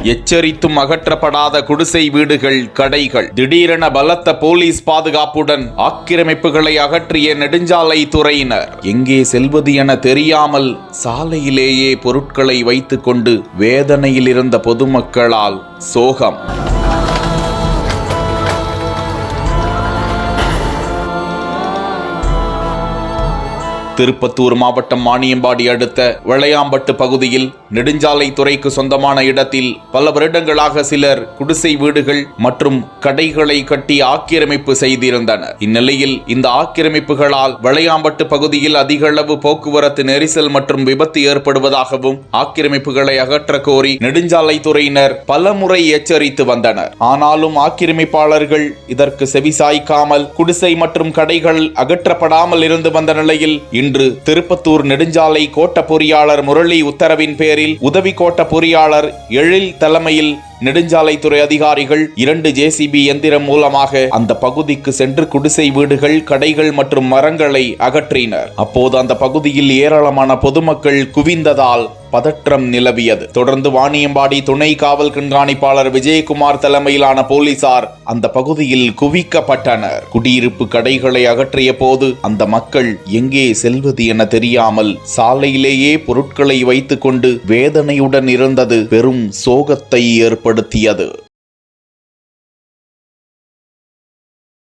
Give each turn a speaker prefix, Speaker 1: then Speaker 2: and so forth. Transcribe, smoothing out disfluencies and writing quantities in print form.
Speaker 1: எச்சரித்தும் அகற்றப்படாத குடிசை வீடுகள், கடைகள். திடீரென பலத்த போலீஸ் பாதுகாப்புடன் ஆக்கிரமிப்புகளை அகற்றிய நெடுஞ்சாலை துறையினர். எங்கே செல்வது என தெரியாமல் சாலையிலேயே பொருட்களை வைத்துக் கொண்டு வேதனையில் இருந்த பொதுமக்களால் சோகம். திருப்பத்தூர் மாவட்டம் வாணியம்பாடி அடுத்த வெள்ளையாம்பட்டு பகுதியில் நெடுஞ்சாலை துறைக்கு சொந்தமான இடத்தில் பல வருடங்களாக சிலர் குடிசை வீடுகள் மற்றும் கடைகளை கட்டி ஆக்கிரமிப்பு செய்திருந்தனர். இந்நிலையில் இந்த ஆக்கிரமிப்புகளால் வெள்ளையாம்பட்டு பகுதியில் அதிக அளவு போக்குவரத்து நெரிசல் மற்றும் விபத்து ஏற்படுவதாகவும் ஆக்கிரமிப்புகளை அகற்ற கோரி நெடுஞ்சாலை துறையினர் பலமுறை எச்சரித்து வந்தனர். ஆனாலும் ஆக்கிரமிப்பாளர்கள் இதற்கு செவிசாய்க்காமல் குடிசை மற்றும் கடைகள் அகற்றப்படாமல் இருந்து வந்த நிலையில் இன்று திருப்பத்தூர் நெடுஞ்சாலை கோட்ட பொறியாளர் முரளி உத்தரவின் பேரில் உதவி கோட்ட பொறியாளர் எழில் தலைமையில் நெடுஞ்சாலைத்துறை அதிகாரிகள் 2 JCB எந்திரம் மூலமாக அந்த பகுதிக்கு சென்று குடிசை வீடுகள், கடைகள் மற்றும் மரங்களை அகற்றினர். அப்போது அந்த பகுதியில் ஏராளமான பொதுமக்கள் குவிந்ததால் பதற்றம் நிலவியது. தொடர்ந்து வாணியம்பாடி துணை காவல் கண்காணிப்பாளர் விஜயகுமார் தலைமையிலான போலீசார் அந்த பகுதியில் குவிக்கப்பட்டனர். குடியிருப்பு கடைகளை அகற்றிய போது அந்த மக்கள் எங்கே செல்வது என தெரியாமல் சாலையிலேயே பொருட்களை வைத்துக் கொண்டு வேதனையுடன் இருந்தது பெரும் சோகத்தை ஏற்படுத்தியது.